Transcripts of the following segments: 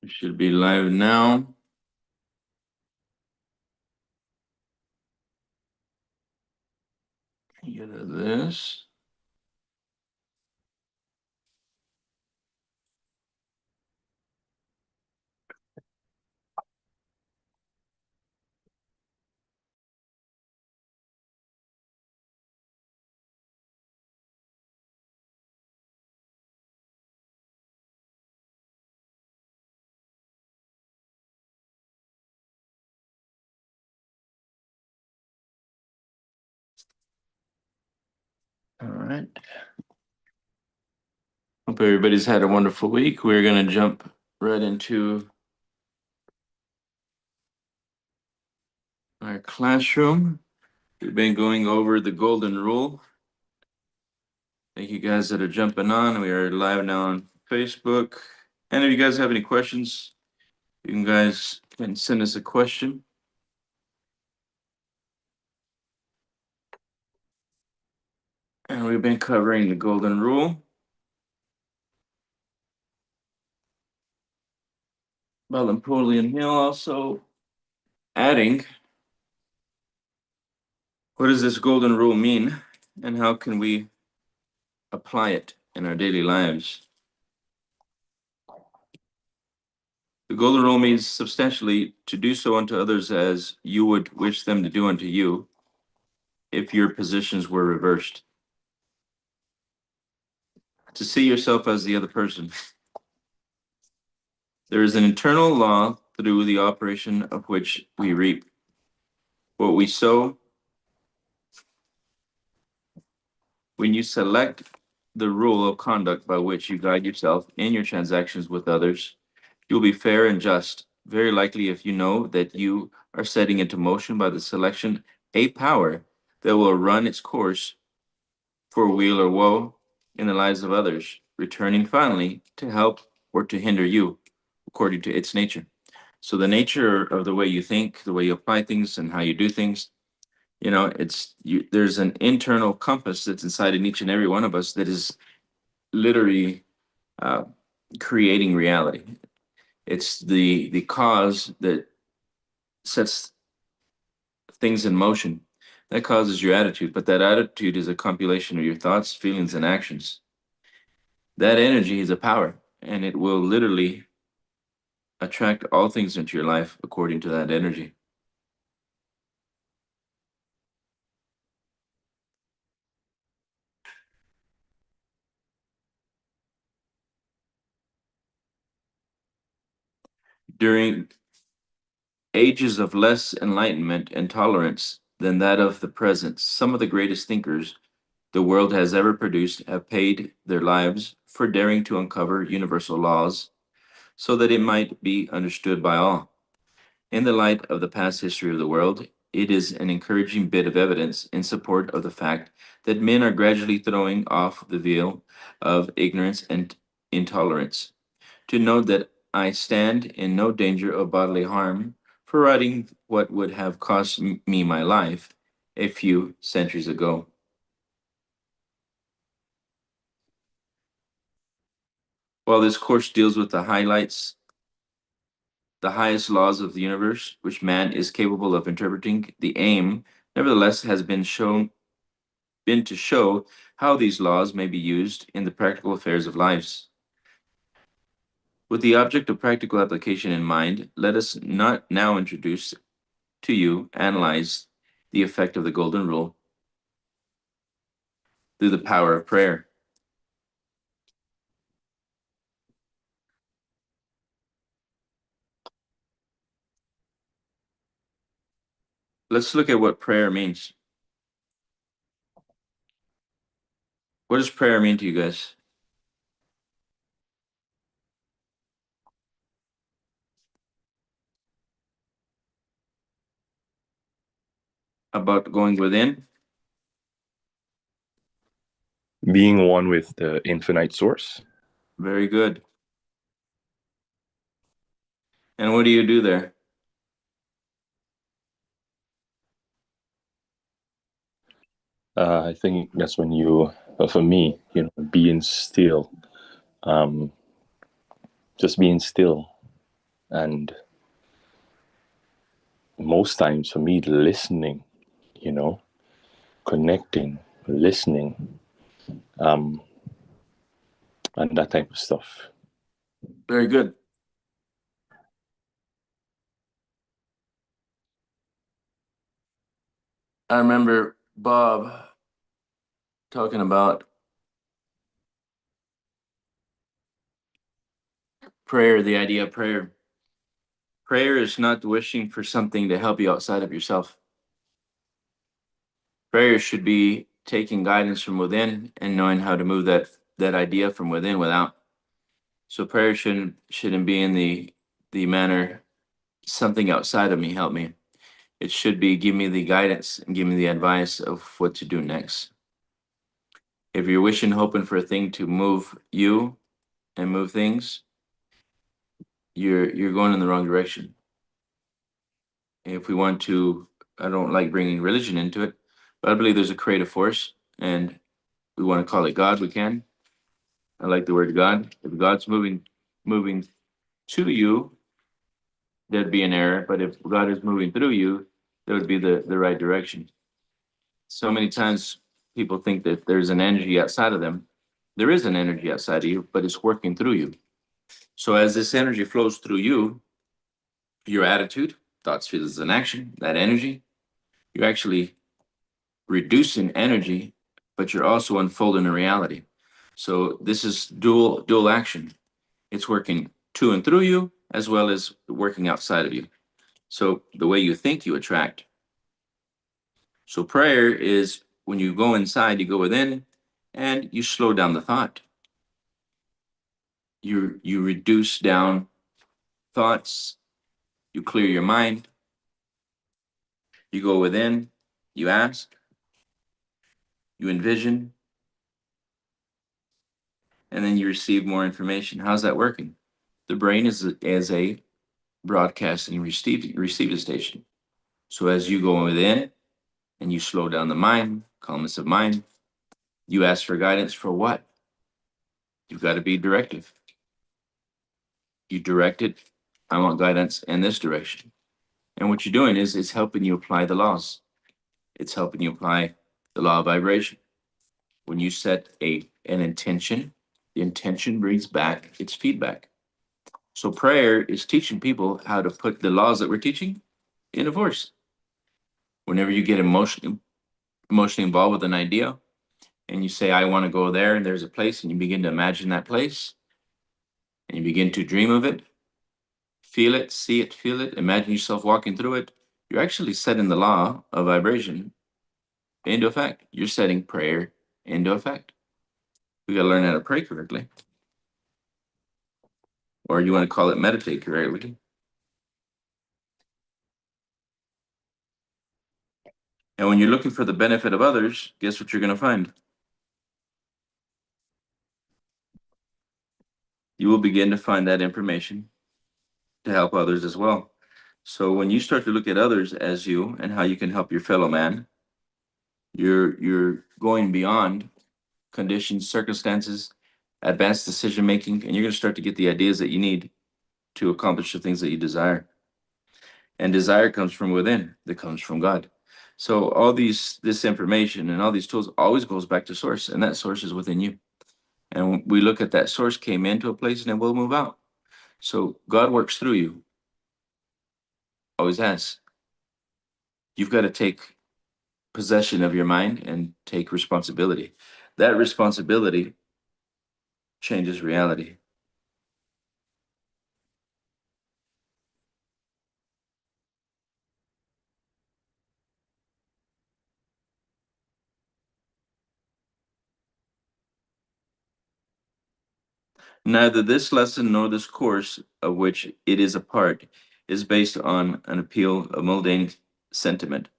We should be live now. Get rid of this. All right. Hope everybody's had a wonderful week. We're going to jump right into our classroom. We've been going over the golden rule. Thank you guys that are jumping on. We are live now on Facebook. And if you guys have any questions, you guys can send us a question. And we've been covering the golden rule. Well, Napoleon Hill also adding, what does this golden rule mean and how can we apply it in our daily lives? The golden rule means substantially to do so unto others as you would wish them to do unto you if your positions were reversed. To see yourself as the other person. There is an internal law through the operation of which we reap what we sow. When you select the rule of conduct by which you guide yourself in your transactions with others, you'll be fair and just. Very likely, if you know that you are setting into motion by the selection a power that will run its course for weal or woe in the lives of others, returning finally to help or to hinder you according to its nature. So the nature of the way you think, the way you apply things and how you do things, there's an internal compass that's inside in each and every one of us that is literally uh, creating reality. It's the cause that sets things in motion. That causes your attitude, but that attitude is a compilation of your thoughts, feelings, and actions. That energy is a power, and it will literally attract all things into your life according to that energy. During ages of less enlightenment and tolerance than that of the present, some of the greatest thinkers the world has ever produced have paid their lives for daring to uncover universal laws so that it might be understood by all. In the light of the past history of the world, it is an encouraging bit of evidence in support of the fact that men are gradually throwing off the veil of ignorance and intolerance. To note that I stand in no danger of bodily harm for writing what would have cost me my life a few centuries ago. While this course deals with the highest laws of the universe, which man is capable of interpreting, the aim, nevertheless, has been to show how these laws may be used in the practical affairs of lives. With the object of practical application in mind, let us not now introduce to you, analyze the effect of the golden rule through the power of prayer. Let's look at what prayer means. What does prayer mean to you guys? About going within? Being one with the infinite source. Very good. And what do you do there? I think that's when you, for me, being still, just being still And most times for me, listening, you know, connecting, listening, and that type of stuff. Very good. I remember Bob talking about prayer, the idea of prayer. Prayer is not wishing for something to help you outside of yourself. Prayer should be taking guidance from within and knowing how to move that idea from within without. So prayer shouldn't be in the manner something outside of me help me. It should be give me the guidance and give me the advice of what to do next. If you're wishing, hoping for a thing to move you and move things, you're going in the wrong direction. If we want to, I don't like bringing religion into it, but I believe there's a creative force, and we want to call it God, we can. I like the word God. If God's moving to you, there'd be an error. But if God is moving through you, there would be the right direction. So many times people think that there's an energy outside of them. There is an energy outside of you, but it's working through you. So as this energy flows through you, your attitude, thoughts, feelings, and action, that energy, you're actually reducing energy, but you're also unfolding a reality. So this is dual action. It's working to and through you as well as working outside of you. So the way you think, you attract. So prayer is when you go inside, you go within, and you slow down the thought. You reduce down thoughts, you clear your mind, you go within, you ask, you envision, and then you receive more information. How's that working? The brain is a broadcasting receiver station. So as you go within and you slow down the mind, calmness of mind, you ask for guidance for what? You've got to be directive. You direct it. I want guidance in this direction. And what you're doing is it's helping you apply the laws. It's helping you apply the law of vibration. When you set an intention, the intention brings back its feedback. So prayer is teaching people how to put the laws that we're teaching into force. Whenever you get emotionally involved with an idea and you say, I want to go there, and there's a place, and you begin to imagine that place, and you begin to dream of it, feel it, see it, feel it, imagine yourself walking through it, you're actually setting the law of vibration into effect. You're setting prayer into effect. We got to learn how to pray correctly, or you want to call it meditate correctly. And when you're looking for the benefit of others, guess what you're going to find? You will begin to find that information to help others as well. So when you start to look at others as you and how you can help your fellow man, you're going beyond conditions, circumstances, advanced decision making, and you're going to start to get the ideas that you need to accomplish the things that you desire. And desire comes from within, that comes from God. So all this information and all these tools always goes back to source, and that source is within you. And we look at that source came into a place and it will move out. So God works through you, always has. You've got to take possession of your mind and take responsibility. That responsibility changes reality. Neither this lesson nor this course, of which it is a part, is based on an appeal of mundane sentiment.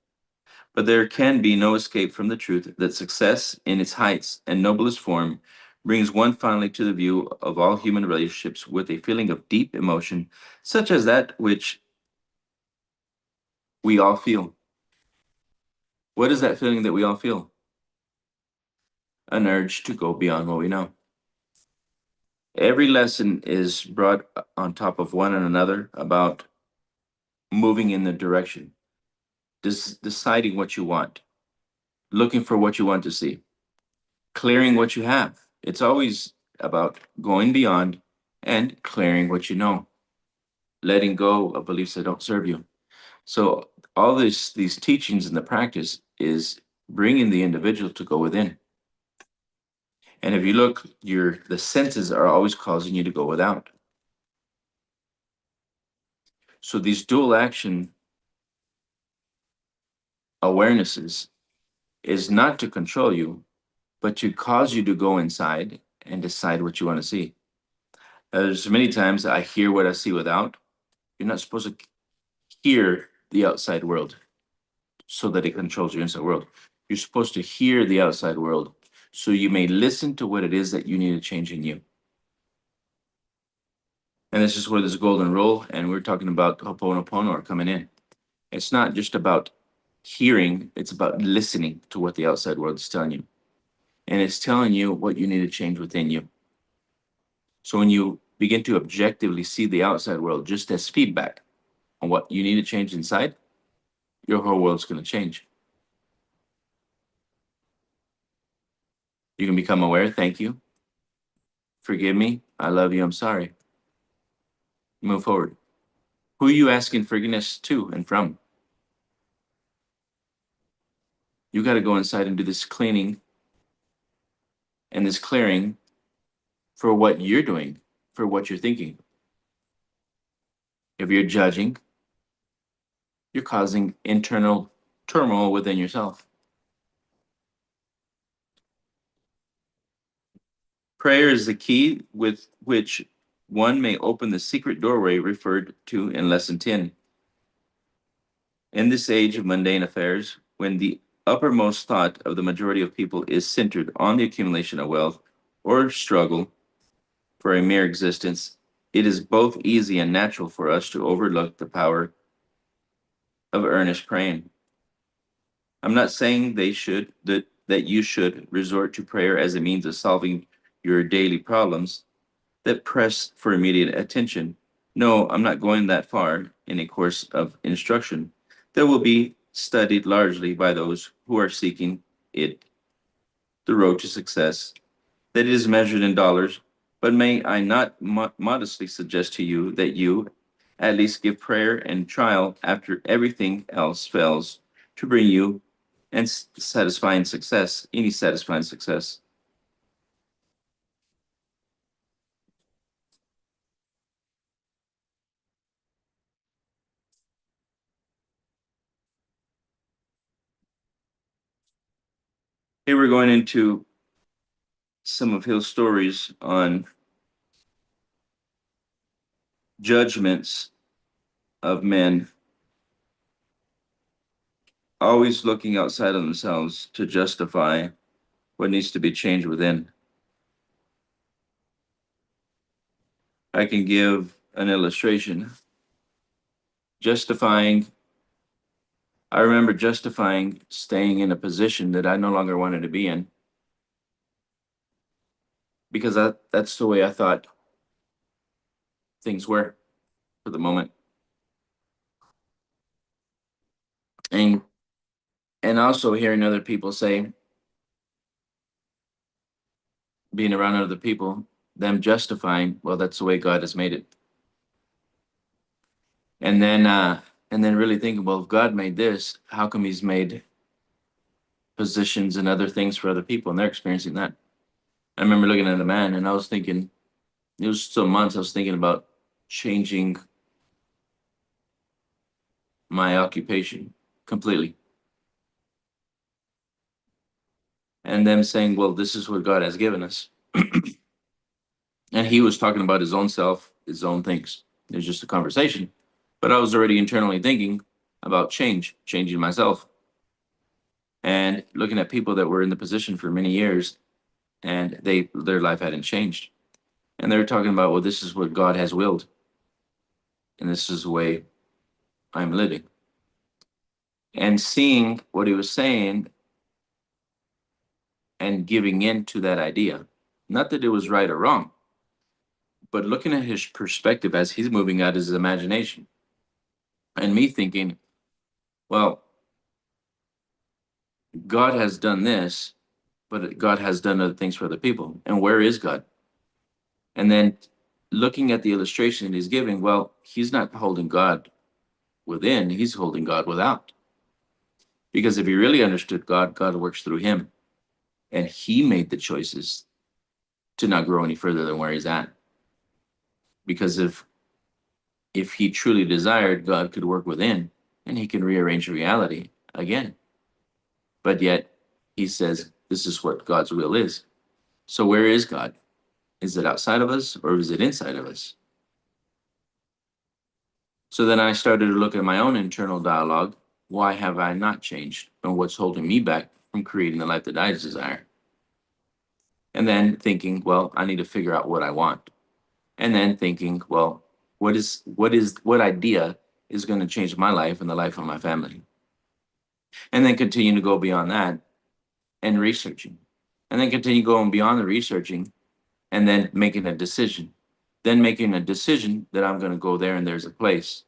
But there can be no escape from the truth that success in its heights and noblest form brings one finally to the view of all human relationships with a feeling of deep emotion, such as that which we all feel. What is that feeling that we all feel? An urge to go beyond what we know. Every lesson is brought on top of one another about moving in the direction, deciding what you want, looking for what you want to see, clearing what you have. It's always about going beyond and clearing what you know, letting go of beliefs that don't serve you. So all these teachings and the practice is bringing the individual to go within. And if you look, the senses are always causing you to go without. So these dual action awarenesses is not to control you, but to cause you to go inside and decide what you want to see. There's many times I hear what I see without. You're not supposed to hear the outside world so that it controls your inside world. You're supposed to hear the outside world so you may listen to what it is that you need to change in you. And this is where this golden rule, and we're talking about Ho'oponopono are coming in. It's not just about hearing, it's about listening to what the outside world is telling you. And it's telling you what you need to change within you. So when you begin to objectively see the outside world just as feedback on what you need to change inside, your whole world's going to change. You can become aware. Thank you. Forgive me. I love you. I'm sorry. Move forward. Who are you asking forgiveness to and from? You got to go inside and do this cleaning and this clearing for what you're doing, for what you're thinking. If you're judging, you're causing internal turmoil within yourself. Prayer is the key with which one may open the secret doorway referred to in Lesson 10. In this age of mundane affairs, when the uppermost thought of the majority of people is centered on the accumulation of wealth or struggle for a mere existence, it is both easy and natural for us to overlook the power of earnest praying. I'm not saying that you should resort to prayer as a means of solving your daily problems that press for immediate attention. No, I'm not going that far in a course of instruction that will be studied largely by those who are seeking it, the road to success, that it is measured in dollars. But may I not modestly suggest to you that you at least give prayer and trial after everything else fails to bring you and satisfying success, any satisfying success. Here we're going into some of his stories on judgments of men always looking outside of themselves to justify what needs to be changed within. I can give an illustration. Justifying, I remember justifying staying in a position that I no longer wanted to be in because that's the way I thought things were for the moment. And also hearing other people say, being around other people, them justifying, well, that's the way God has made it. And then really thinking, well, if God made this, how come he's made positions and other things for other people and they're experiencing that? I remember looking at a man and I was thinking, it was some months I was thinking about changing my occupation completely. And them saying, well, this is what God has given us. And he was talking about his own self, his own things. It was just a conversation. But I was already internally thinking about changing myself. And looking at people that were in the position for many years and their life hadn't changed. And they were talking about, well, this is what God has willed. And this is the way I'm living. And seeing what he was saying and giving in to that idea. Not that it was right or wrong, but looking at his perspective as he's moving out his imagination, and me thinking, well, God has done this, but God has done other things for other people. And where is God? And then looking at the illustration he's giving, well, he's not holding God within, he's holding God without. Because if he really understood God, God works through him. And he made the choices to not grow any further than where he's at. Because if he truly desired, God could work within and he can rearrange reality again. But yet he says this is what God's will is. So where is God? Is it outside of us or is it inside of us? So then I started to look at my own internal dialogue. Why have I not changed? And what's holding me back from creating the life that I desire? And then thinking, well, I need to figure out what I want. And then thinking, well, what idea is going to change my life and the life of my family? And then continue to go beyond that and researching. And then continue going beyond the researching and then making a decision. Then making a decision that I'm going to go there and there's a place.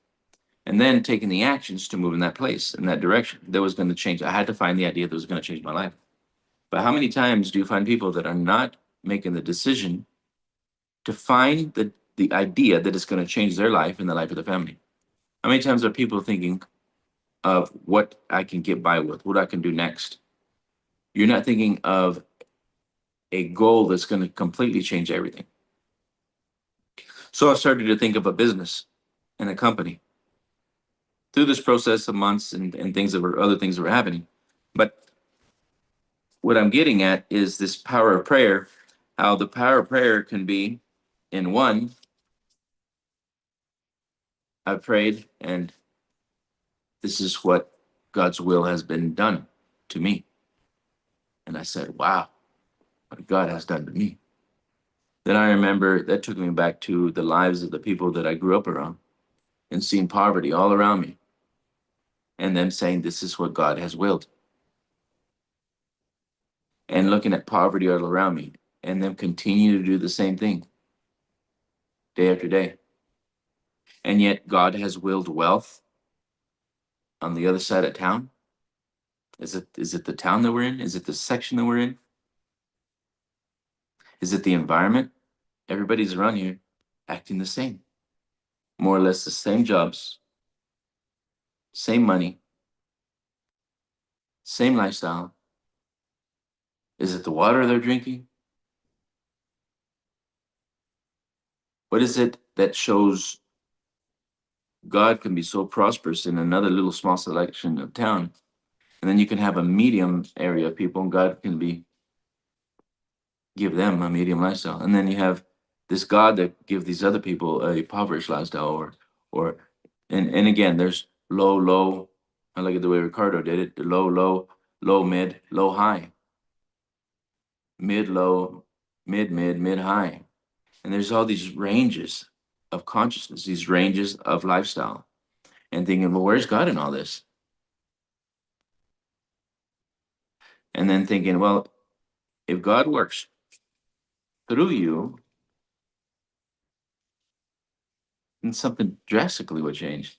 And then taking the actions to move in that place, in that direction that was going to change. I had to find the idea that was going to change my life. But how many times do you find people that are not making the decision to find the idea that is going to change their life and the life of the family? How many times are people thinking of what I can get by with, what I can do next? You're not thinking of a goal that's going to completely change everything. So I started to think of a business and a company through this process of months and things that were other things that were happening. But what I'm getting at is this power of prayer, how the power of prayer can be in one, I prayed and this is what God's will has been done to me. And I said, wow, what God has done to me. Then I remember that took me back to the lives of the people that I grew up around and seeing poverty all around me and them saying, this is what God has willed. And looking at poverty all around me and them continue to do the same thing day after day. And yet God has willed wealth on the other side of town. Is it the town that we're in? Is it the section that we're in? Is it the environment? Everybody's around here acting the same. More or less the same jobs, same money, same lifestyle. Is it the water they're drinking? What is it that shows God can be so prosperous in another little small selection of town? And then you can have a medium area of people and God can give them a medium lifestyle. And then you have this God that give these other people a impoverished lifestyle or and again there's low. I like it the way Ricardo did it, the low, mid, low, high, mid, low, mid, high. And there's all these ranges of consciousness, these ranges of lifestyle. And thinking, well, where's God in all this? And then thinking, well, if God works through you, then something drastically would change.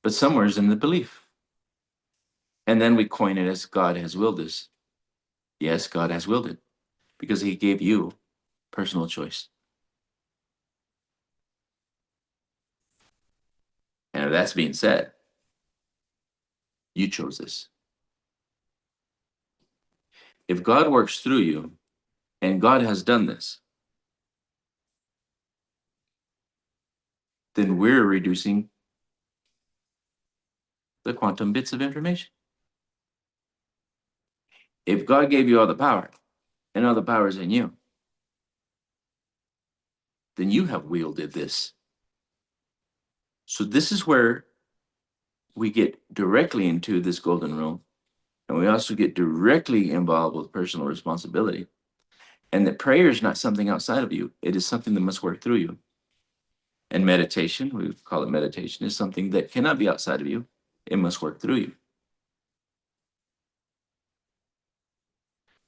But somewhere's in the belief. And then we coin it as God has willed this. Yes, God has willed it because he gave you personal choice. And if that's being said, you chose this. If God works through you and God has done this, then we're reducing the quantum bits of information. If God gave you all the power and all the power is in you, then you have wielded this. So this is where we get directly into this golden rule. And we also get directly involved with personal responsibility. And that prayer is not something outside of you. It is something that must work through you. And meditation, we call it meditation, is something that cannot be outside of you. It must work through you.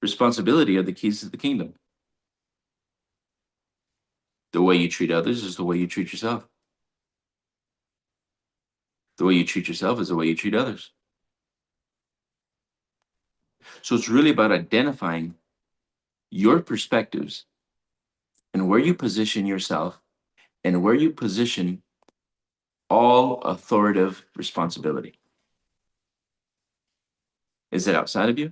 Responsibility are the keys to the kingdom. The way you treat others is the way you treat yourself. The way you treat yourself is the way you treat others. So it's really about identifying your perspectives and where you position yourself and where you position all authoritative responsibility. Is it outside of you?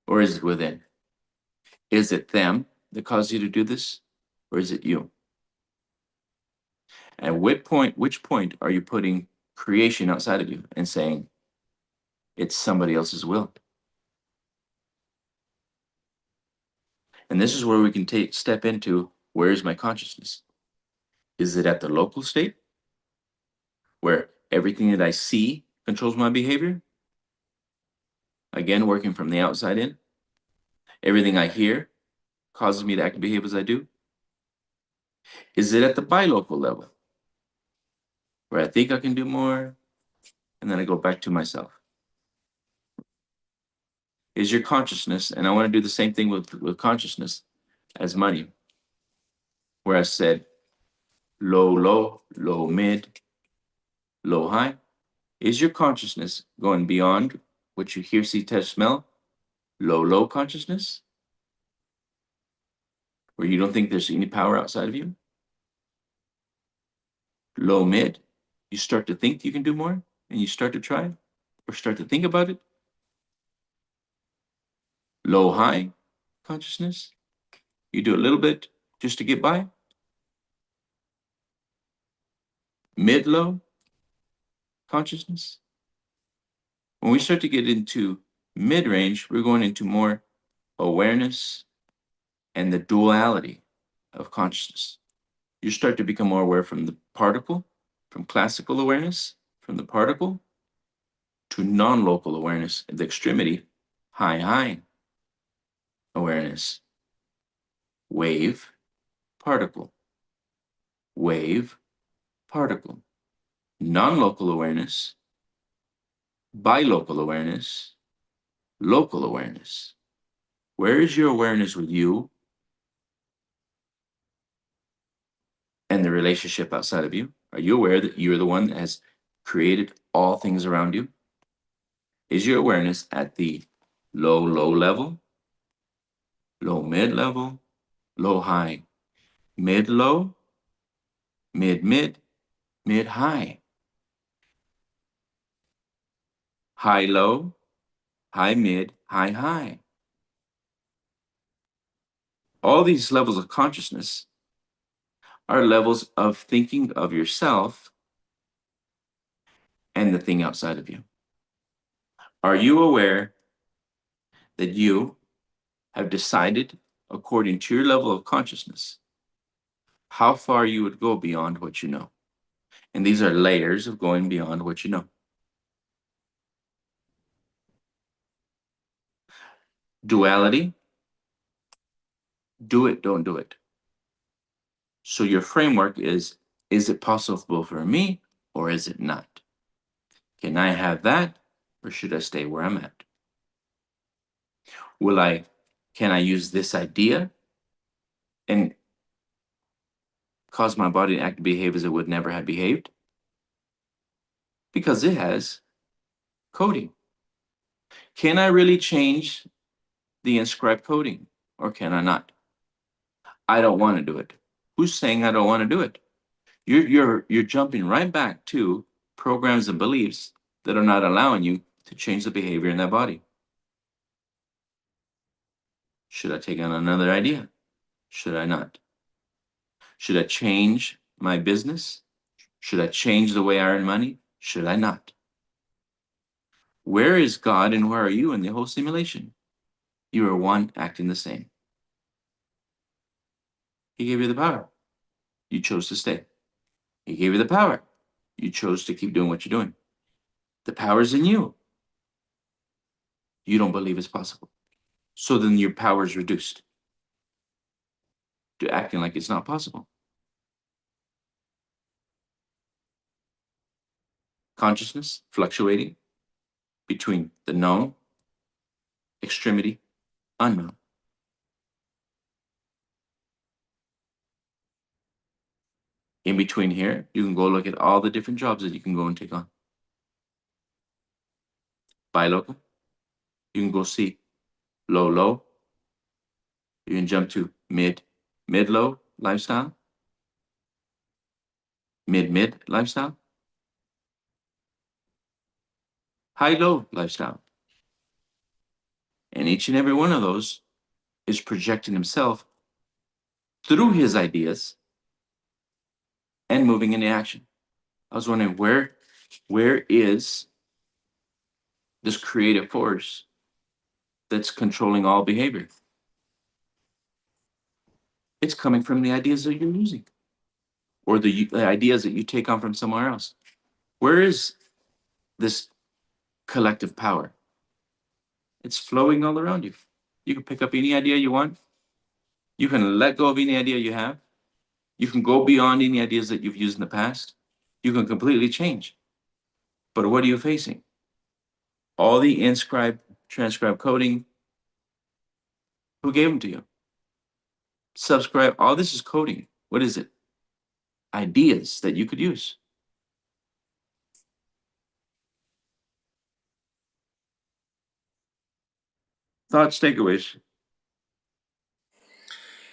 Or is it within? Is it them that caused you to do this? Or is it you? At which point are you putting creation outside of you and saying it's somebody else's will? And this is where we can step into, where is my consciousness? Is it at the local state where everything that I see controls my behavior? Again, working from the outside in. Everything I hear causes me to act and behave as I do. Is it at the bilocal level where I think I can do more and then I go back to myself? Is your consciousness, and I want to do the same thing with consciousness as money, where I said low, low, low, mid, low, high. Is your consciousness going beyond what you hear, see, touch, smell? Low, low consciousness, where you don't think there's any power outside of you? Low, mid, you start to think you can do more and you start to try or start to think about it. Low, high consciousness, you do a little bit just to get by. Mid, low consciousness. When we start to get into mid range, we're going into more awareness and the duality of consciousness. You start to become more aware from the particle, from classical awareness, from the particle, to non-local awareness at the extremity, high, high awareness. Wave, particle, wave, particle. Non-local awareness, bilocal awareness, local awareness. Where is your awareness with you and the relationship outside of you? Are you aware that you're the one that has created all things around you? Is your awareness at the low, low level, low, mid level, low, high, mid, low, mid, mid, mid, high, high, low, high, mid, high, high? All these levels of consciousness are levels of thinking of yourself and the thing outside of you. Are you aware that you have decided, according to your level of consciousness, how far you would go beyond what you know? And these are layers of going beyond what you know. Duality, do it, don't do it. So your framework is it possible for me or is it not? Can I have that or should I stay where I'm at? Can I use this idea and cause my body to act and behave as it would never have behaved? Because it has coding. Can I really change the inscribed coding or can I not? I don't want to do it. Who's saying I don't want to do it? You're jumping right back to programs and beliefs that are not allowing you to change the behavior in that body. Should I take on another idea? Should I not? Should I change my business? Should I change the way I earn money? Should I not? Where is God and where are you in the whole simulation? You are one acting the same. He gave you the power. You chose to stay. He gave you the power. You chose to keep doing what you're doing. The power's in you. You don't believe it's possible. So then your power is reduced to acting like it's not possible. Consciousness fluctuating between the known, extremity, unknown. In between here, you can go look at all the different jobs that you can go and take on. Buy local. You can go see low, low. You can jump to mid, mid, low lifestyle, mid, mid lifestyle, high, low lifestyle. And each and every one of those is projecting himself through his ideas and moving into action. I was wondering where is this creative force that's controlling all behavior? It's coming from the ideas that you're using or the ideas that you take on from somewhere else. Where is this collective power? It's flowing all around you. You can pick up any idea you want. You can let go of any idea you have. You can go beyond any ideas that you've used in the past. You can completely change. But what are you facing? All the inscribed, transcribed coding. Who gave them to you? Subscribe. All this is coding. What is it? Ideas that you could use. Thoughts, takeaways.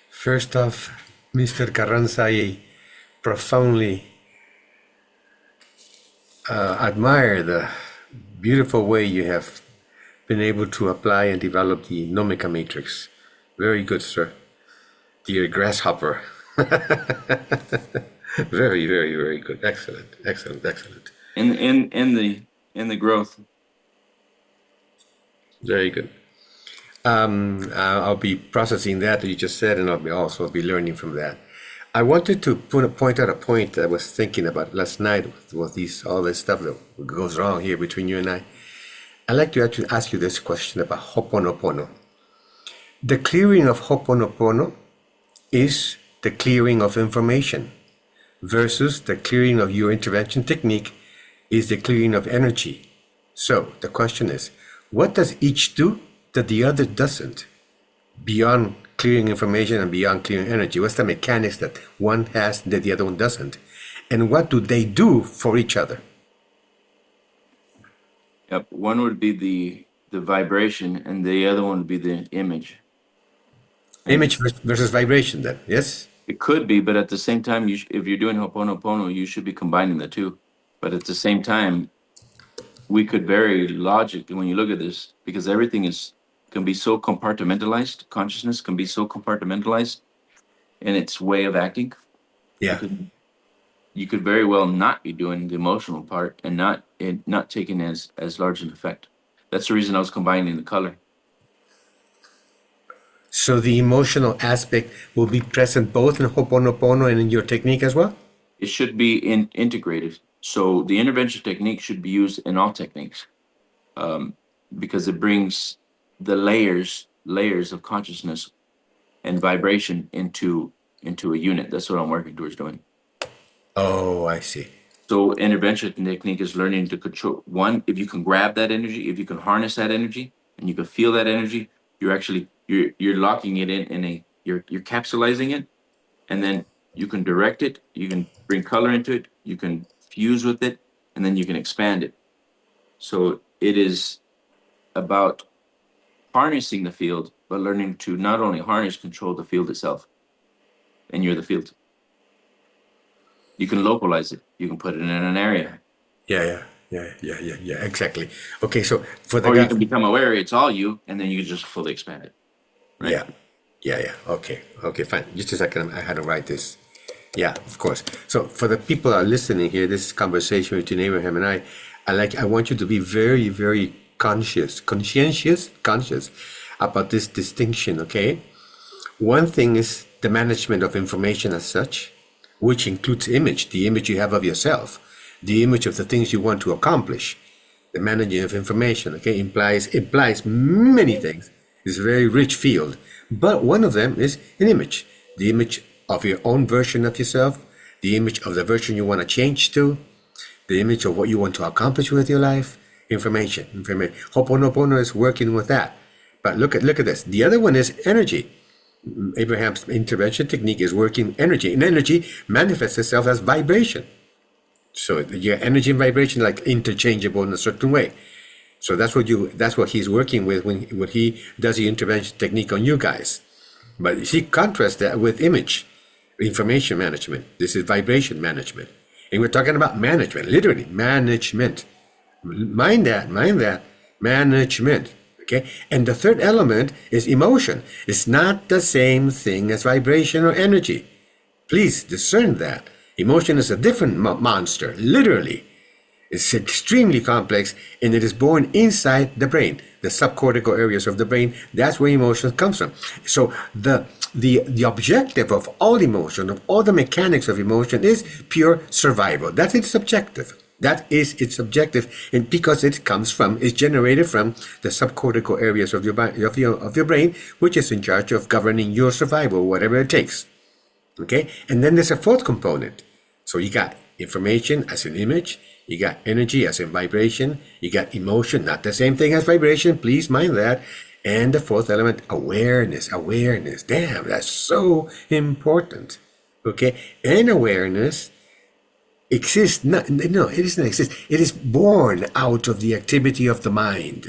First off, Mr. Carranza, I profoundly admire the beautiful way you have been able to apply and develop the Nomica matrix. Very good, sir. Dear grasshopper. Very, very, very good. Excellent, excellent, excellent. In the growth. Very good. I'll be processing that you just said, and I'll also be learning from that. I wanted to point out a point I was thinking about last night with all this stuff that goes wrong here between you and I. I'd like to actually ask you this question about Ho'oponopono. The clearing of Ho'oponopono is the clearing of information versus the clearing of your intervention technique is the clearing of energy. So the question is, what does each do that the other doesn't? Beyond clearing information and beyond clearing energy, what's the mechanics that one has that the other one doesn't? And what do they do for each other? Yep. One would be the vibration, and the other one would be the image. Image versus vibration, then, yes? It could be, but at the same time, if you're doing Ho'oponopono, you should be combining the two. But at the same time, we could very logically, when you look at this, because everything can be so compartmentalized, consciousness can be so compartmentalized in its way of acting. Yeah. You could very well not be doing the emotional part and not taking as large an effect. That's the reason I was combining the color. So the emotional aspect will be present both in Ho'oponopono and in your technique as well? It should be integrated. So the intervention technique should be used in all techniques, because it brings the layers of consciousness and vibration into a unit. That's what I'm working towards doing. Oh, I see. So intervention technique is learning to control one. If you can grab that energy, if you can harness that energy, and you can feel that energy, you're locking it you're capsulizing it, and then you can direct it. You can bring color into it. You can fuse with it, and then you can expand it. So it is about harnessing the field, but learning to not only harness, control the field itself. And you're the field. You can localize it. You can put it in an area. Yeah, exactly. Okay, so for the or you can become aware it's all you, and then you can just fully expand it. Right? Yeah. Okay, fine. Just a second, I had to write this. Yeah, of course. So for the people that are listening here, this conversation between Abraham and I want you to be very, very conscious about this distinction, okay? One thing is the management of information as such, which includes image, the image you have of yourself, the image of the things you want to accomplish. The managing of information, okay, implies many things. It's a very rich field, but one of them is an image, the image of your own version of yourself, the image of the version you want to change to, the image of what you want to accomplish with your life, information. Ho'oponopono is working with that. But look at this. The other one is energy. Abraham's intervention technique is working energy, and energy manifests itself as vibration. So your energy and vibration like interchangeable in a certain way. So that's what he's working with when he does the intervention technique on you guys. But you see, contrast that with image, information management. This is vibration management. And we're talking about management, literally management. Mind that, management. Okay. And the third element is emotion. It's not the same thing as vibration or energy. Please discern that. Emotion is a different monster, literally. It's extremely complex, and it is born inside the brain, the subcortical areas of the brain. That's where emotion comes from. So the objective of all emotion, of all the mechanics of emotion, is pure survival. That's its objective. That is its objective, and because it is generated from the subcortical areas of your brain, which is in charge of governing your survival, whatever it takes. Okay, and then there's a fourth component. So you got information as an image, you got energy as in vibration, you got emotion, not the same thing as vibration, please mind that. And the fourth element, awareness. Damn, that's so important. Okay, and awareness exists, no, it doesn't exist. It is born out of the activity of the mind.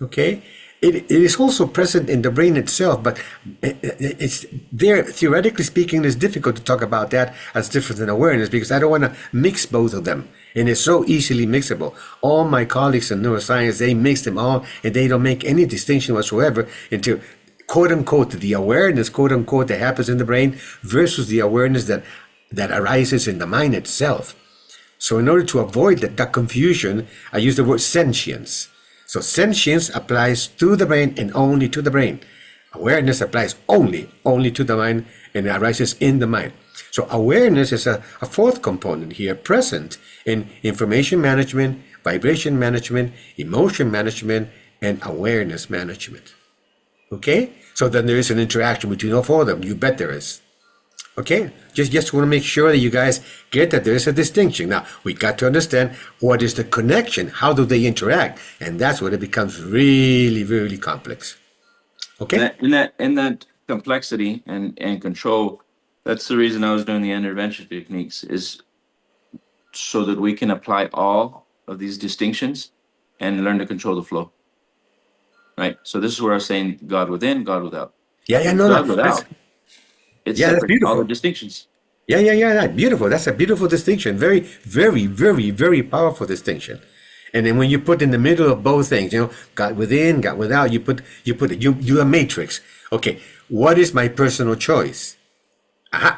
Okay, it is also present in the brain itself, but it's there. Theoretically speaking, it's difficult to talk about that as different than awareness because I don't want to mix both of them, and it's so easily mixable. All my colleagues in neuroscience, they mix them all, and they don't make any distinction whatsoever into quote unquote the awareness, quote unquote, that happens in the brain versus the awareness that arises in the mind itself. So in order to avoid that confusion, I use the word sentience. So sentience applies to the brain and only to the brain. Awareness applies only to the mind and arises in the mind. So awareness is a fourth component here present in information management, vibration management, emotion management, and awareness management. Okay? So then there is an interaction between all four of them. You bet there is. Okay, just want to make sure that you guys get that there is a distinction. Now, we got to understand what is the connection, how do they interact, and that's when it becomes really, really complex. Okay? In that complexity and control, that's the reason I was doing the intervention techniques, is so that we can apply all of these distinctions and learn to control the flow. Right? So this is where I was saying God within, God without. Yeah, God without. It's that's beautiful. All the distinctions. Yeah, beautiful. That's a beautiful distinction. Very, very, very, very powerful distinction. And then when you put in the middle of both things, God within, God without, you a matrix. Okay, what is my personal choice?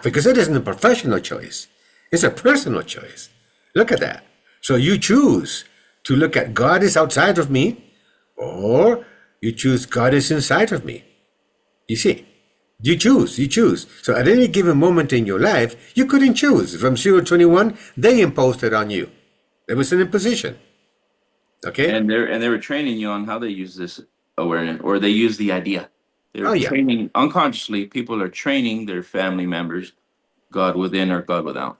Because it isn't a professional choice. It's a personal choice. Look at that. So you choose to look at God is outside of me, or you choose God is inside of me. You see? You choose. So at any given moment in your life, you couldn't choose. From 0 to 21, they imposed it on you. It was an imposition. Okay? And they were training you on how they use this awareness, or they use the idea. They're training unconsciously. People are training their family members, God within or God without.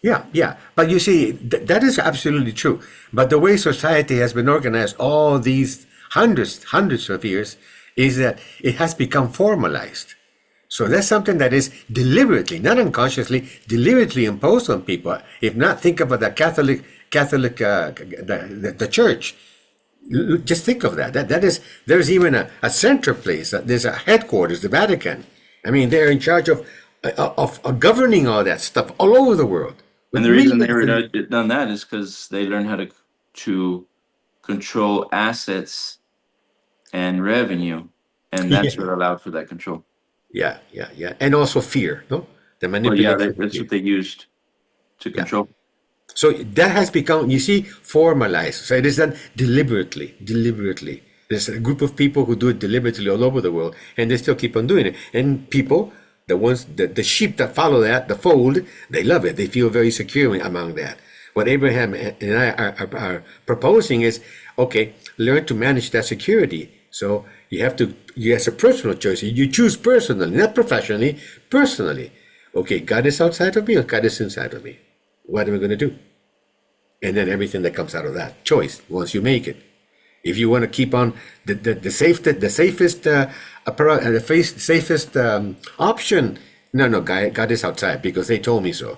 Yeah. But you see, that is absolutely true. But the way society has been organized all these hundreds of years is that it has become formalized. So that's something that is deliberately, not unconsciously, deliberately imposed on people. If not, think about the Catholic, the church. Just think of that. That is, there's even a center place. There's a headquarters, the Vatican. I mean, they're in charge of governing all that stuff all over the world. And the reason they were done that is because they learned how to control assets and revenue, and that's what allowed for that control. Yeah. And also fear, no? The manipulation. That's what they used to control. So that has become, you see, formalized. So it is done deliberately. There's a group of people who do it deliberately all over the world, and they still keep on doing it. And people, the sheep that follow that, the fold, they love it. They feel very secure among that. What Abraham and I are proposing is, okay, learn to manage that security. So you have a personal choice. You choose personally, not professionally, personally. Okay, God is outside of me or God is inside of me? What are we going to do? And then everything that comes out of that choice, once you make it. If you want to keep on the safest option, no, God is outside because they told me so.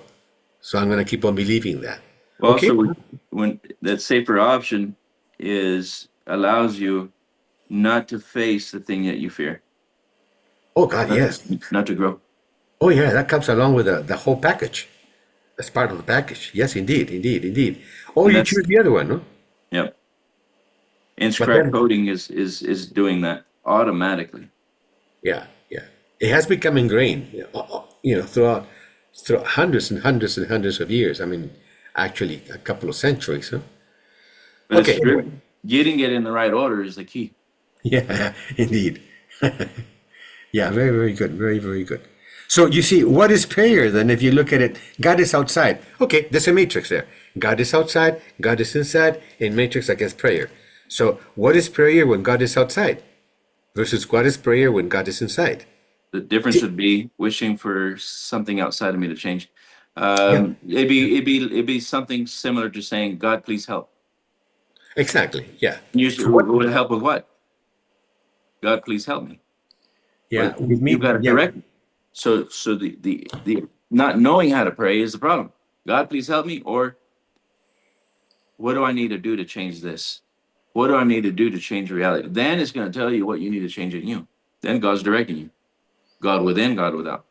So I'm going to keep on believing that. Well, Okay. also when that safer option is allows you not to face the thing that you fear, Oh God, yes. not to grow. Oh yeah, that comes along with the whole package. That's part of the package. Yes, indeed, indeed, indeed. Or And you that's choose the other one, no? yep. And But scratch then, coding is doing that automatically. yeah, yeah, it has become ingrained, throughout hundreds and hundreds and hundreds of years. I mean, actually, a couple of centuries, huh? But Okay, anyway. getting it in the right order is the key. Yeah, indeed. Yeah, very, very good. Very, very good. So you see, what is prayer then? If you look at it, God is outside. Okay, there's a matrix there. God is outside, God is inside, in matrix against prayer. So what is prayer when God is outside versus what is prayer when God is inside? The difference would be wishing for something outside of me to change. Yeah, It'd be something similar to saying, "God, please help." exactly. Yeah. Usually, So what? would it help with what? God, please help me. Yeah, But with you've me. got to Yeah, direct me. So the not knowing how to pray is the problem. God, please help me, or what do I need to do to change this? What do I need to do to change reality? Then it's going to tell you what you need to change in you. Then God's directing you. God within, God without.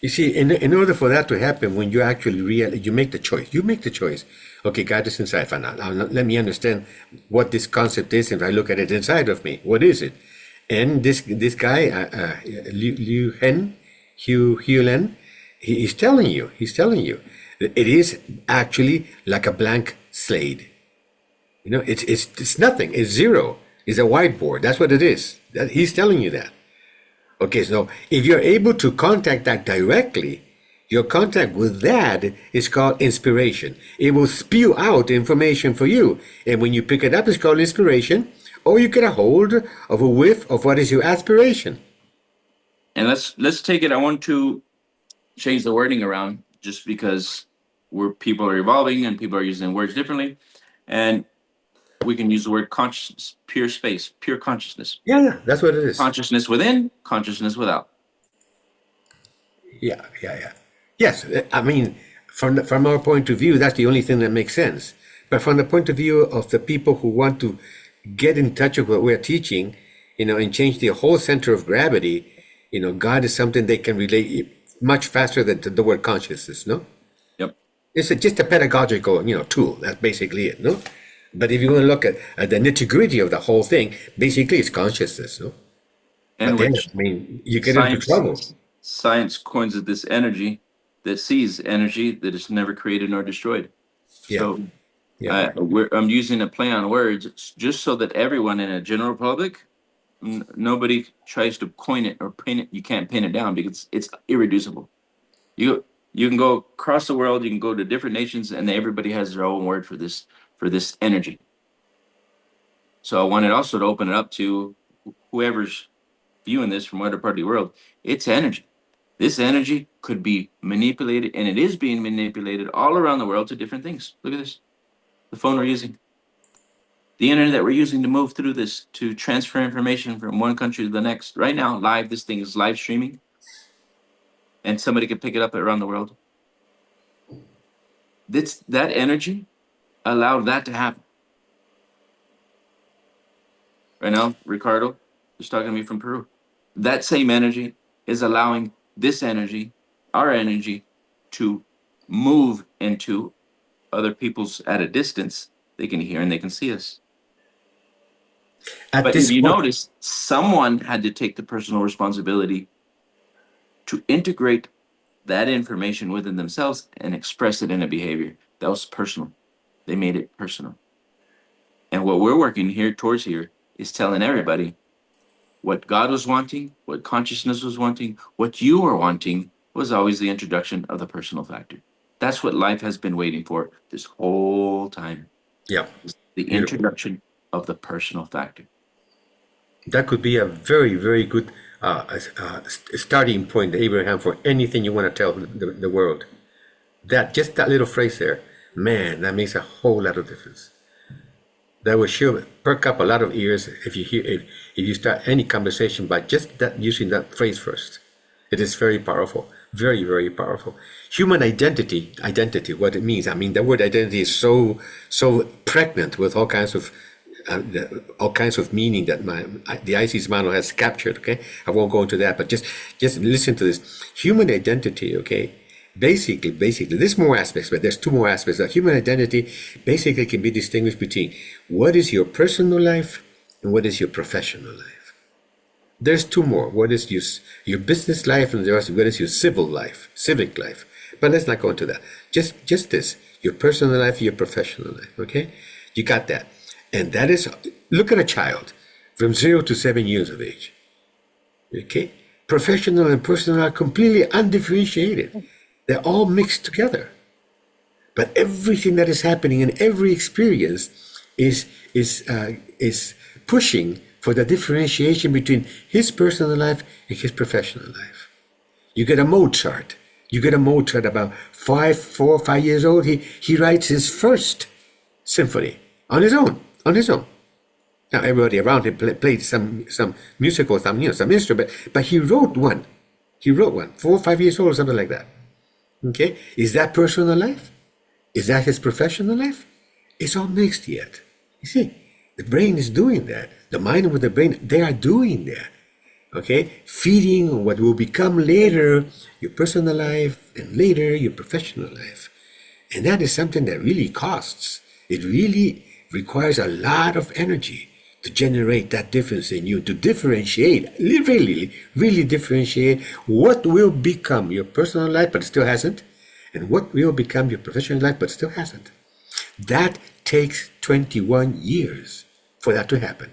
you see, in order for that to happen, when you actually you make the choice. You make the choice. Okay, God is inside. Fine. Now let me understand what this concept is, and I look at it inside of me. What is it? And this guy, Liu Hen, Hugh Len, he's telling you. He's telling you, it is actually like a blank slate. It's nothing. It's zero. It's a whiteboard. That's what it is. He's telling you that. Okay, so if you're able to contact that directly, your contact with that is called inspiration. It will spew out information for you. And when you pick it up, it's called inspiration, or you get a hold of a whiff of what is your aspiration. And let's take it. I want to change the wording around just because people are evolving and people are using words differently. And we can use the word consciousness, pure space, pure consciousness. Yeah, yeah, that's what it is. Consciousness within, consciousness without. Yeah, yeah, yeah. Yes, I mean, from our point of view, that's the only thing that makes sense. But from the point of view of the people who want to get in touch with what we're teaching, and change the whole center of gravity, God is something they can relate much faster than the word consciousness, no? Yep. It's just a pedagogical, tool. That's basically it, no? But if you want to look at the nitty-gritty of the whole thing, basically it's consciousness, no? And But then, which I mean, you get into trouble. science coins it this energy that sees energy that is never created nor destroyed. Yeah, So yeah. I'm using a play on words just so that everyone in a general public, nobody tries to coin it or pin it. You can't pin it down because it's irreducible. You can go across the world, you can go to different nations, and everybody has their own word for this energy. So I wanted also to open it up to whoever's viewing this from other part of the world. It's energy. This energy could be manipulated, and it is being manipulated all around the world to different things. Look at this. The phone we're using, the internet that we're using to move through this, to transfer information from one country to the next. Right now, live, this thing is live streaming, and somebody can pick it up around the world. That energy allowed that to happen. Right now, Ricardo is talking to me from Peru. That same energy is allowing this energy, our energy, to move into other people's at a distance. They can hear and they can see us. At But if this you point, notice, someone had to take the personal responsibility to integrate that information within themselves and express it in a behavior. That was personal. They made it personal. And what we're working here towards here is telling everybody what God was wanting, what consciousness was wanting, what you were wanting was always the introduction of the personal factor. That's what life has been waiting for this whole time. yeah, The beautiful. introduction of the personal factor. That could be a very, very good starting point, Abraham, for anything you want to tell the world. Just that little phrase there, man, that makes a whole lot of difference. That will sure perk up a lot of ears if you start any conversation by just that using that phrase first. It is very powerful, very very powerful. Human identity, what it means. I mean, the word identity is so pregnant with all kinds of meaning that the IC's model has captured. Okay, I won't go into that, but just listen to this. Human identity. Okay, basically, there's more aspects, but there's two more aspects. That human identity basically can be distinguished between what is your personal life and what is your professional life. There's two more. What is your business life and what is your civic life. But let's not go into that. Just this, your personal life, your professional life. Okay, you got that, and that is, look at a child from 0 to 7 years of age. Okay, professional and personal are completely undifferentiated. They're all mixed together. But everything that is happening in every experience is pushing for the differentiation between his personal life and his professional life. You get a Mozart. About 4 or 5 years old. He writes his first symphony on his own. Now everybody around him played some musical, some instrument, but he wrote one. 4 or 5 years old, or something like that. Okay, is that personal life? Is that his professional life? It's all mixed yet. You see, the brain is doing that. The mind with the brain, they are doing that. Okay, feeding what will become later your personal life and later your professional life. And that is something that really costs. It really requires a lot of energy to generate that difference in you, to differentiate, really differentiate what will become your personal life but still hasn't, and what will become your professional life but still hasn't. That takes 21 years for that to happen.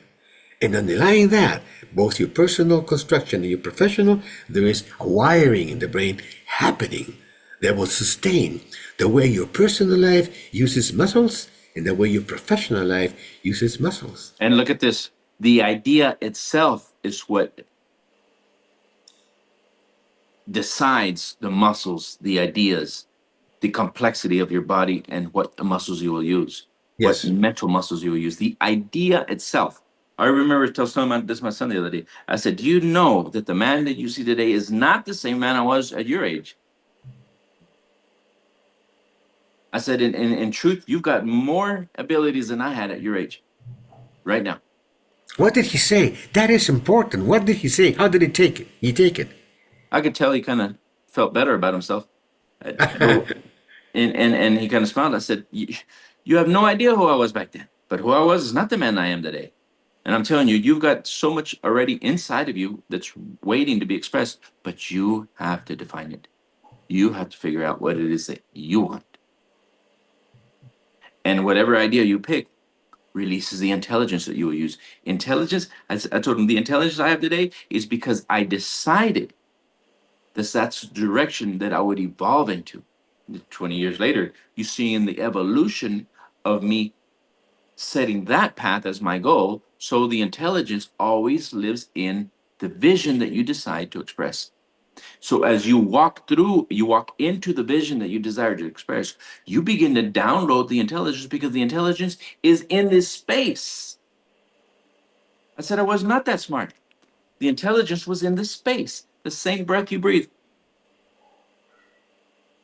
And underlying that, both your personal construction and your professional, there is a wiring in the brain happening that will sustain the way your personal life uses muscles and the way your professional life uses muscles. And look at this. The idea itself is what decides the muscles, the ideas, the complexity of your body, and what muscles you will use, Yes. what mental muscles you will use. The idea itself. I remember telling my son the other day. I said, "Do you know that the man that you see today is not the same man I was at your age?" I said, in truth, you've got more abilities than I had at your age right now. What did he say? That is important. What did he say? How did he take it? I could tell he kind of felt better about himself. And he kind of smiled. I said, you have no idea who I was back then, but who I was is not the man I am today. And I'm telling you, you've got so much already inside of you that's waiting to be expressed, but you have to define it. You have to figure out what it is that you want. And whatever idea you pick releases the intelligence that you will use. Intelligence, as I told him, the intelligence I have today is because I decided that's the direction that I would evolve into. 20 years later, you see in the evolution of me setting that path as my goal. So the intelligence always lives in the vision that you decide to express. So as you walk into the vision that you desire to express, you begin to download the intelligence because the intelligence is in this space. I said I was not that smart. The intelligence was in this space, the same breath you breathe.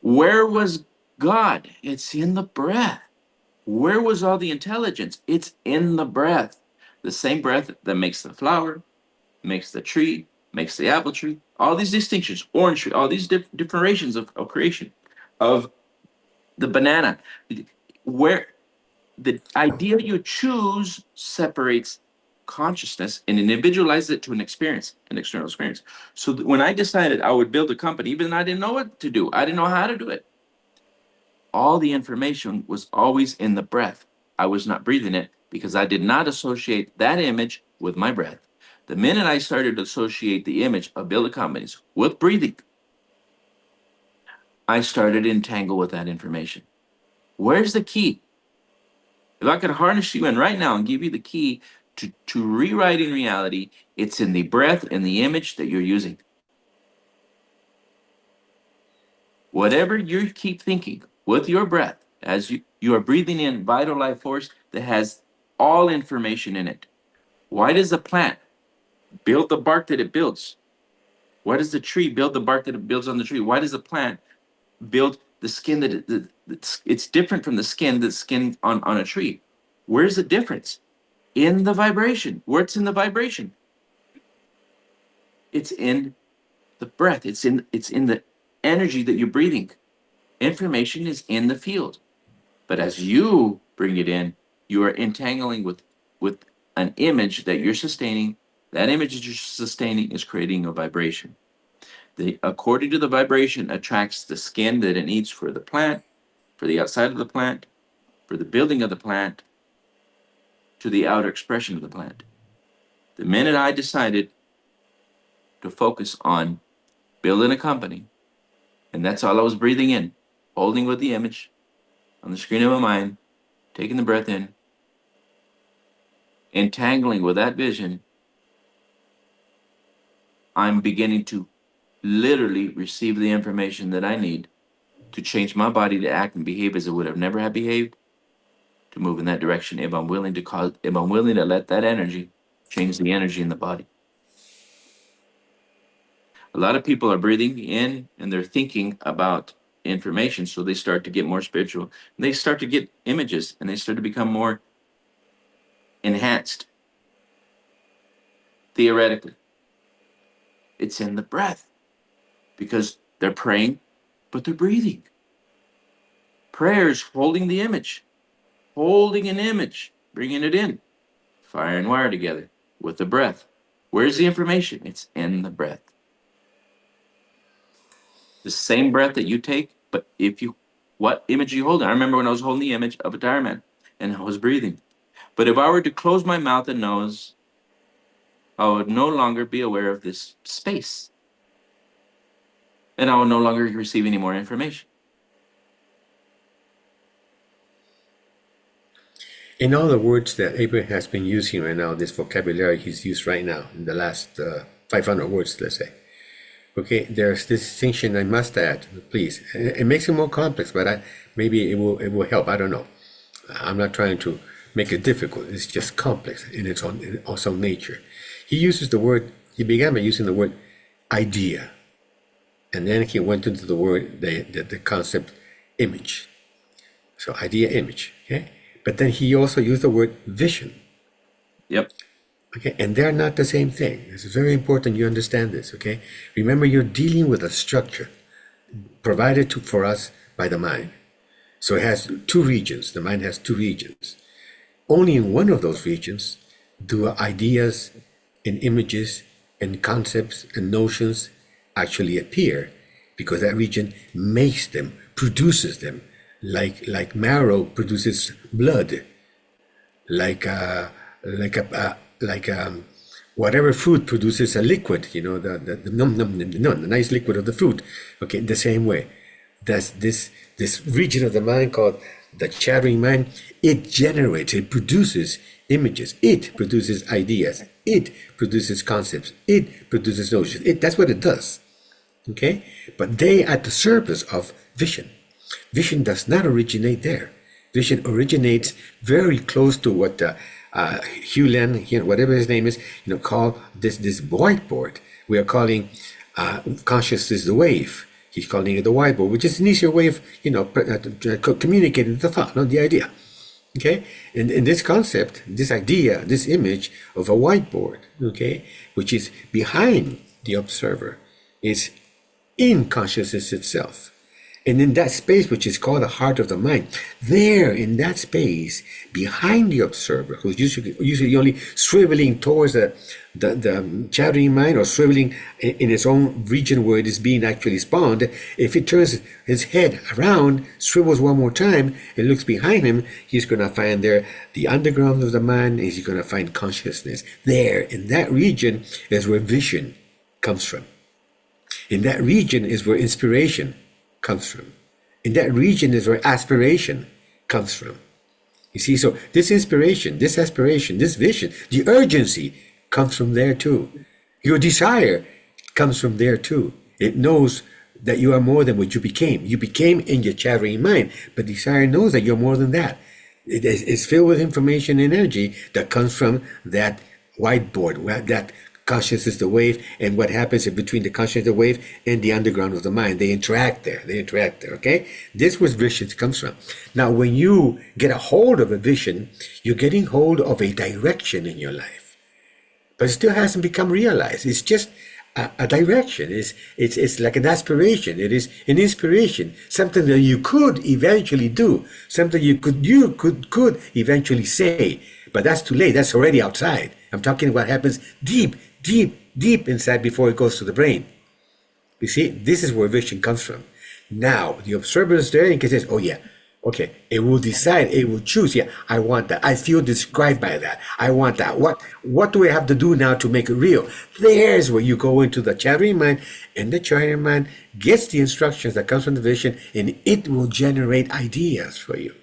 Where was God? It's in the breath. Where was all the intelligence? It's in the breath. The same breath that makes the flower, makes the tree, makes the apple tree, all these distinctions, orange tree, all these different variations of creation, of the banana, where the idea you choose separates consciousness and individualizes it to an experience, an external experience. So when I decided I would build a company, even though I didn't know what to do, I didn't know how to do it, all the information was always in the breath. I was not breathing it because I did not associate that image with my breath. The minute I started to associate the image of building companies with breathing, I started to entangle with that information. Where's the key? If I could harness you in right now and give you the key to rewriting reality, it's in the breath and the image that you're using. Whatever you keep thinking with your breath, as you are breathing in vital life force that has all information in it. Why does the plant build the bark that it builds? Why does the tree build the bark that it builds on the tree? Why does the plant build the skin it's different from the skin on a tree? Where's the difference? In the vibration. Where's in the vibration? It's in the breath. It's in the energy that you're breathing. Information is in the field. But as you bring it in, you are entangling with an image that you're sustaining. That image that you're sustaining is creating a vibration. According to the vibration, attracts the skin that it needs for the plant, for the outside of the plant, for the building of the plant, to the outer expression of the plant. The minute I decided to focus on building a company, and that's all I was breathing in, holding with the image on the screen of my mind, taking the breath in, entangling with that vision, I'm beginning to literally receive the information that I need to change my body to act and behave as it would have never have behaved, to move in that direction if I'm willing to let that energy change the energy in the body. A lot of people are breathing in and they're thinking about information, so they start to get more spiritual. They start to get images and they start to become more enhanced. Theoretically, it's in the breath because they're praying, but they're breathing. Prayer is holding the image, holding an image, bringing it in, fire and wire together with the breath. Where's the information? It's in the breath. The same breath that you take, but what image are you holding? I remember when I was holding the image of a tire man and I was breathing. But if I were to close my mouth and nose, I would no longer be aware of this space. And I would no longer receive any more information. In all the words that Abraham has been using right now, this vocabulary he's used right now, in the last 500 words, let's say. Okay, there's this distinction I must add, please. It makes it more complex, but maybe it will help. I don't know. I'm not trying to make it difficult. It's just complex in its own nature. He began by using the word idea. And then he went into the word, the concept image. So idea, image, okay? But then he also used the word vision. Yep. Okay, and they're not the same thing. It's very important you understand this, okay? Remember, you're dealing with a structure provided for us by the mind. So it has two regions. The mind has two regions. Only in one of those regions do ideas and images and concepts and notions actually appear, because that region makes them, produces them, like marrow produces blood, whatever fruit produces a liquid, the nice liquid of the fruit. Okay, the same way. That's this region of the mind called the chattering mind. It produces images, it produces ideas, it produces concepts, it produces notions. That's what it does. Okay, but they at the surface of vision. Vision does not originate there. Vision originates very close to what Hugh Len, whatever his name is, call this whiteboard. We are calling consciousness the wave. He's calling it the whiteboard, which is an easier way of, communicating the thought, not the idea. Okay, and this concept, this idea, this image of a whiteboard, okay, which is behind the observer, is in consciousness itself. And in that space, which is called the heart of the mind, there in that space, behind the observer, who's usually only swiveling towards the chattering mind, or swiveling in its own region where it is being actually spawned, if it turns his head around, swivels one more time, and looks behind him, he's going to find there the underground of the mind, and he's going to find consciousness. There, in that region, is where vision comes from. In that region is where inspiration comes from. In that region is where aspiration comes from. You see, so this inspiration, this aspiration, this vision, the urgency comes from there too. Your desire comes from there too. It knows that you are more than what you became. You became in your chattering mind, but desire knows that you're more than that. It's filled with information and energy that comes from that whiteboard, where that consciousness, the wave, and what happens in between the consciousness, the wave, and the underground of the mind. They interact there. They interact there. Okay, this is where vision comes from. Now, when you get a hold of a vision, you're getting hold of a direction in your life, but it still hasn't become realized. It's just a direction. It's like an aspiration. It is an inspiration. Something that you could eventually do. Something you could eventually say. But that's too late. That's already outside. I'm talking what happens deep, deep, deep inside before it goes to the brain. You see, this is where vision comes from. Now, the observer is there and can say, oh yeah, okay, it will decide, it will choose. Yeah, I want that. I feel described by that. I want that. What do I have to do now to make it real? There's where you go into the chattering mind, and the chattering mind gets the instructions that comes from the vision, and it will generate ideas for you.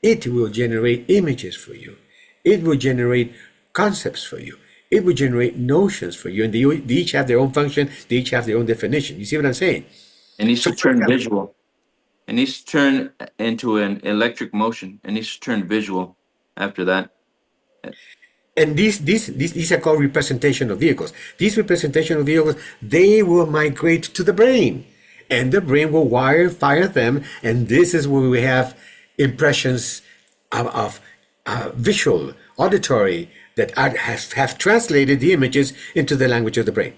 It will generate images for you. It will generate concepts for you. It will generate notions for you, and they each have their own function. They each have their own definition. You see what I'm saying? It needs So, to turn visual. It needs to turn into an electric motion. It needs to turn visual after that. and these are called representation of vehicles. These representation of vehicles, they will migrate to the brain, and the brain will fire them, and this is where we have impressions of visual, auditory, that have translated the images into the language of the brain.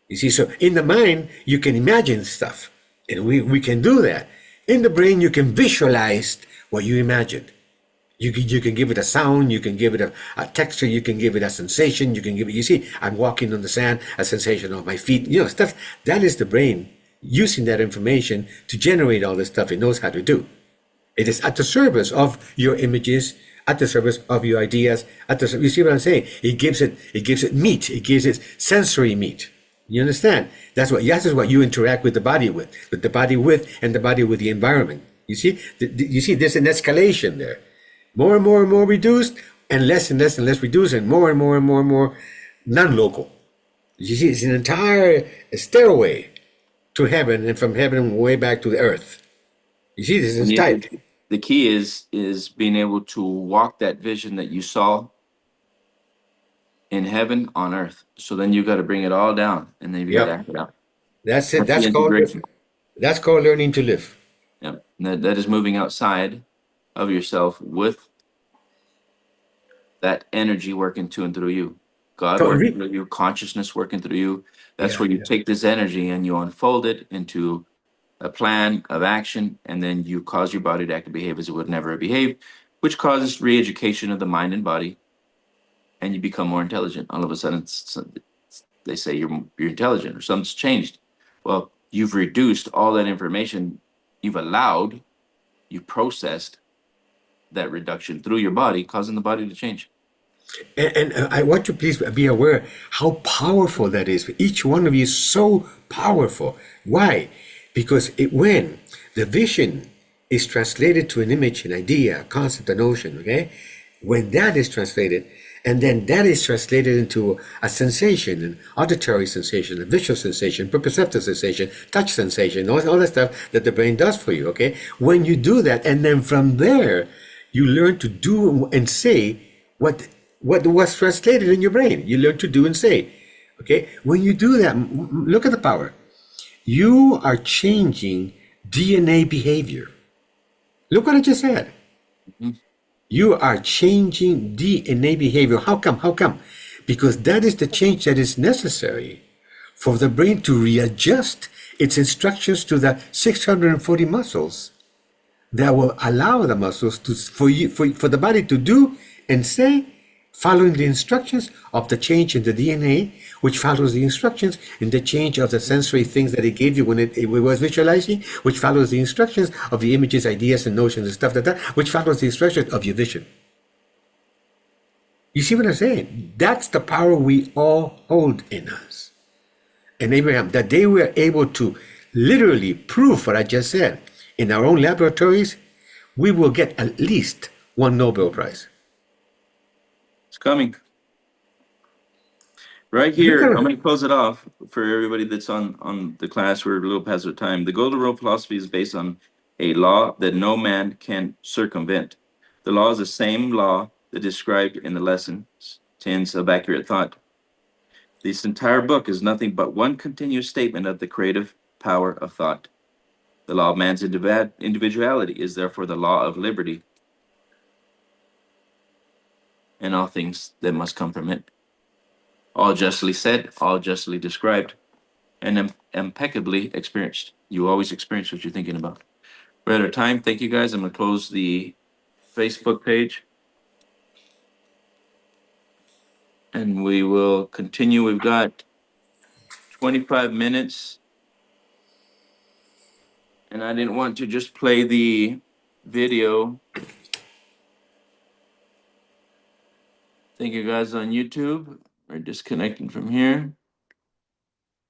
You see, so in the mind, you can imagine stuff, and we can do that. In the brain, you can visualize what you imagined. You can give it a sound, you can give it a texture, you can give it a sensation, you can give it, you see, I'm walking on the sand, a sensation of my feet, stuff. That is the brain using that information to generate all this stuff it knows how to do. It is at the service of your images, at the service of your ideas, you see what I'm saying? It gives it meat, it gives it sensory meat. You understand? That's what you interact with the body with the body with, and the body with the environment. You see? You see, there's an escalation there. More and more and more reduced, and less and less and less reduced, and more and more and more and more non-local. You see, it's an entire stairway to heaven, and from heaven way back to the earth. You see, this is tight. The key is being able to walk that vision that you saw in heaven on earth. So then you got to bring it all down, and then you got to act it out. That's it. That's That's called learning to live. Yeah, that is moving outside of yourself with that energy working to and through you. God working through you, consciousness working through you. That's where you take this energy and you unfold it into a plan of action, and then you cause your body to act and behave as it would never behave, which causes re-education of the mind and body, and you become more intelligent. All of a sudden, they say you're intelligent or something's changed. Well, you've reduced all that information. You've processed that reduction through your body, causing the body to change. And I want you to please be aware how powerful that is. Each one of you is so powerful. Why? Because when the vision is translated to an image, an idea, a concept, a notion, okay? When that is translated, and then that is translated into a sensation, an auditory sensation, a visual sensation, perceptive sensation, touch sensation, all that stuff that the brain does for you, okay? When you do that, and then from there, you learn to do and say what was translated in your brain. You learn to do and say, okay? When you do that, look at the power. You are changing DNA behavior. Look what I just said. Mm-hmm. You are changing DNA behavior. How come? How come? Because that is the change that is necessary for the brain to readjust its instructions to the 640 muscles that will allow the muscles for the body to do and say, following the instructions of the change in the DNA, which follows the instructions in the change of the sensory things that it gave you when it was visualizing, which follows the instructions of the images, ideas, and notions and stuff like that, which follows the instructions of your vision. You see what I'm saying? That's the power we all hold in us. And Abraham, that they were able to literally prove what I just said in our own laboratories, we will get at least one Nobel Prize. It's coming. Right here, I'm going to close it off for everybody that's on the class. We're a little past our time. The Golden Rule philosophy is based on a law that no man can circumvent. The law is the same law that described in the lessons, 10s of accurate thought. This entire book is nothing but one continuous statement of the creative power of thought. The law of man's individuality is therefore the law of liberty and all things that must come from it. All justly said, all justly described, and impeccably experienced. You always experience what you're thinking about. We're out of time. Thank you, guys. I'm going to close the Facebook page. And we will continue. We've got 25 minutes. And I didn't want to just play the video. Thank you guys on YouTube. We're disconnecting from here.